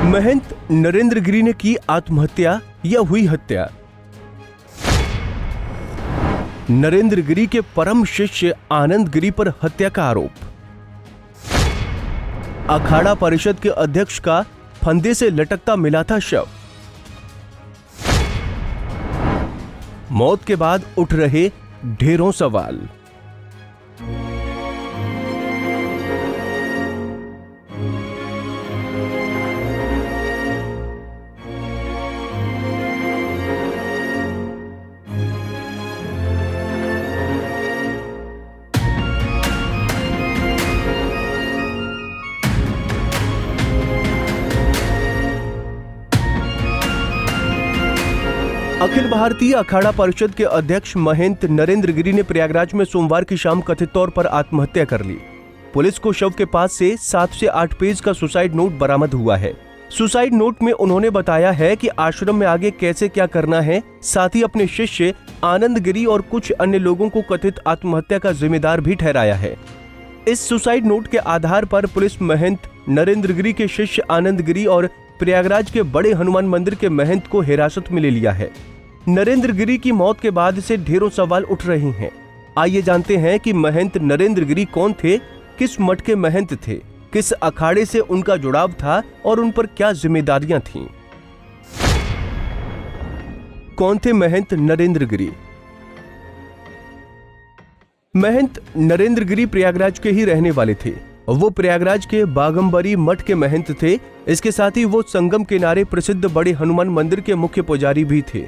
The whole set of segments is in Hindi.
महंत नरेंद्र गिरी ने की आत्महत्या या हुई हत्या? नरेंद्र गिरी के परम शिष्य आनंद गिरी पर हत्या का आरोप। अखाड़ा परिषद के अध्यक्ष का फंदे से लटकता मिला था शव। मौत के बाद उठ रहे ढेरों सवाल। अखिल भारतीय अखाड़ा परिषद के अध्यक्ष महंत नरेंद्र गिरी ने प्रयागराज में सोमवार की शाम कथित तौर पर आत्महत्या कर ली। पुलिस को शव के पास से 7 से 8 पेज का सुसाइड नोट बरामद हुआ है। सुसाइड नोट में उन्होंने बताया है कि आश्रम में आगे कैसे क्या करना है, साथ ही अपने शिष्य आनंद गिरी और कुछ अन्य लोगों को कथित आत्महत्या का जिम्मेदार भी ठहराया है। इस सुसाइड नोट के आधार पर पुलिस महंत नरेंद्र गिरी के शिष्य आनंद गिरी और प्रयागराज के बड़े हनुमान मंदिर के महंत को हिरासत में ले लिया है। नरेंद्र गिरी की मौत के बाद से ढेरों सवाल उठ रहे हैं। आइए जानते हैं कि महंत नरेंद्र गिरी कौन थे, किस मठ के महंत थे, किस अखाड़े से उनका जुड़ाव था और उन पर क्या जिम्मेदारियां थीं। कौन थे महंत नरेंद्र गिरी? महंत नरेंद्र गिरी प्रयागराज के ही रहने वाले थे। वो प्रयागराज के बागंबरी मठ के महंत थे। इसके साथ ही वो संगम किनारे प्रसिद्ध बड़े हनुमान मंदिर के मुख्य पुजारी भी थे।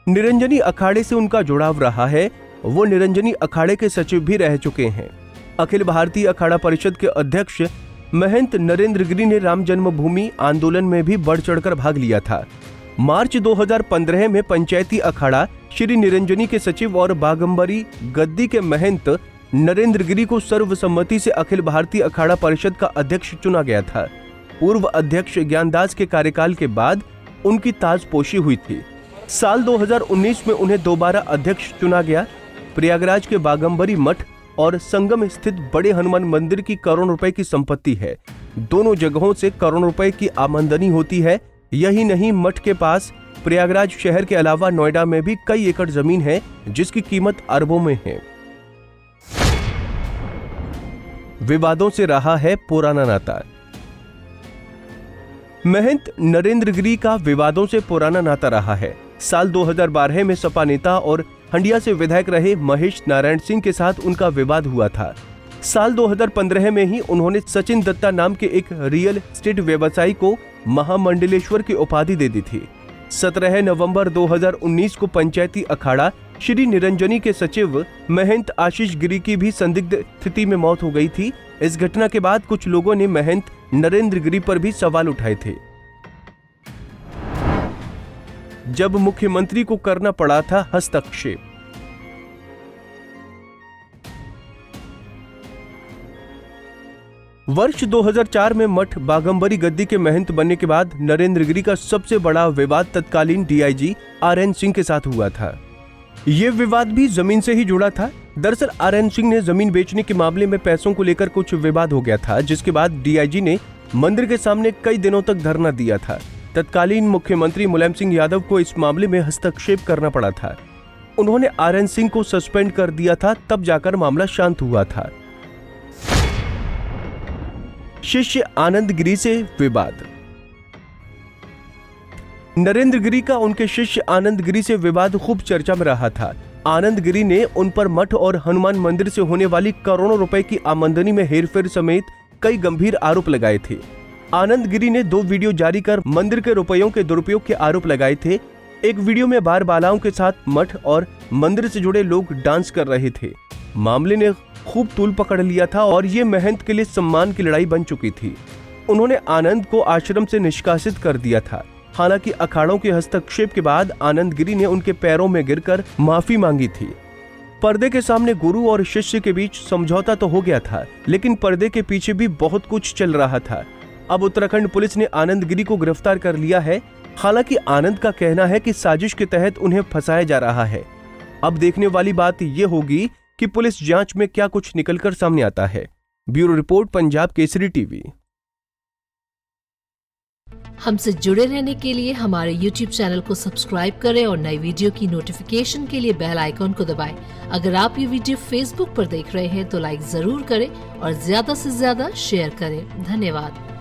निरंजनी अखाड़े से उनका जुड़ाव रहा है। वो निरंजनी अखाड़े के सचिव भी रह चुके हैं। अखिल भारतीय अखाड़ा परिषद के अध्यक्ष महंत नरेंद्र गिरी ने राम जन्मभूमि आंदोलन में भी बढ़ चढ़कर भाग लिया था। मार्च 2015 में पंचायती अखाड़ा श्री निरंजनी के सचिव और बागंबरी गद्दी के महंत नरेंद्र गिरी को सर्वसम्मति से अखिल भारतीय अखाड़ा परिषद का अध्यक्ष चुना गया था। पूर्व अध्यक्ष ज्ञानदास के कार्यकाल के बाद उनकी ताजपोशी हुई थी। साल 2019 में उन्हें दोबारा अध्यक्ष चुना गया। प्रयागराज के बागंबरी मठ और संगम स्थित बड़े हनुमान मंदिर की करोड़ रुपए की संपत्ति है। दोनों जगहों से करोड़ रुपए की आमदनी होती है। यही नहीं, मठ के पास प्रयागराज शहर के अलावा नोएडा में भी कई एकड़ जमीन है जिसकी कीमत अरबों में है। विवादों से रहा है पुराना नाता। महंत नरेंद्र गिरी का विवादों से पुराना नाता रहा है। साल 2012 में सपा नेता और हंडिया से विधायक रहे महेश नारायण सिंह के साथ उनका विवाद हुआ था। साल 2015 में ही उन्होंने सचिन दत्ता नाम के एक रियल एस्टेट व्यवसायी को महामंडलेश्वर की उपाधि दे दी थी। 17 नवंबर 2019 को पंचायती अखाड़ा श्री निरंजनी के सचिव महंत आशीष गिरी की भी संदिग्ध स्थिति में मौत हो गई थी। इस घटना के बाद कुछ लोगों ने महंत नरेंद्र गिरी पर भी सवाल उठाए थे। जब मुख्यमंत्री को करना पड़ा था हस्तक्षेप। वर्ष 2004 में मठ बागंबरी गद्दी के महंत बनने के बाद नरेंद्र गिरी का सबसे बड़ा विवाद तत्कालीन डीआईजी आरएन सिंह के साथ हुआ था। ये विवाद भी जमीन से ही जुड़ा था। दरअसल आरएन सिंह ने जमीन बेचने के मामले में पैसों को लेकर कुछ विवाद हो गया था, जिसके बाद डीआईजी ने मंदिर के सामने कई दिनों तक धरना दिया था। तत्कालीन मुख्यमंत्री मुलायम सिंह यादव को इस मामले में हस्तक्षेप करना पड़ा था। उन्होंने आरएन सिंह को सस्पेंड कर दिया था, तब जाकर मामला शांत हुआ था। शिष्य आनंद गिरी से विवाद। नरेंद्र गिरी का उनके शिष्य आनंद गिरी से विवाद खूब चर्चा में रहा था। आनंद गिरी ने उन पर मठ और हनुमान मंदिर से होने वाली करोड़ों रुपए की आमदनी में हेरफेर समेत कई गंभीर आरोप लगाए थे। आनंद गिरी ने 2 वीडियो जारी कर मंदिर के रुपयों के दुरुपयोग के आरोप लगाए थे। एक वीडियो में बाल बालाओं के साथ मठ और मंदिर से जुड़े लोग डांस कर रहे थे। मामले ने खूब तूल पकड़ लिया था और ये महंत के लिए सम्मान की लड़ाई बन चुकी थी। उन्होंने आनंद को आश्रम से निष्कासित कर दिया था। हालांकि अखाड़ों के हस्तक्षेप के बाद आनंद गिरी ने उनके पैरों में गिरकर माफी मांगी थी। पर्दे के सामने गुरु और शिष्य के बीच समझौता तो हो गया था, लेकिन पर्दे के पीछे भी बहुत कुछ चल रहा था। अब उत्तराखंड पुलिस ने आनंद गिरी को गिरफ्तार कर लिया है। हालांकि आनंद का कहना है कि साजिश के तहत उन्हें फंसाया जा रहा है। अब देखने वाली बात यह होगी कि पुलिस जांच में क्या कुछ निकलकर सामने आता है। Bureau report, Punjab Kesari TV. हमसे जुड़े रहने के लिए हमारे YouTube चैनल को सब्सक्राइब करें और नई वीडियो की नोटिफिकेशन के लिए बेल आइकॉन को दबाएं। अगर आप ये वीडियो Facebook पर देख रहे हैं तो लाइक जरूर करें और ज्यादा से ज्यादा शेयर करें। धन्यवाद।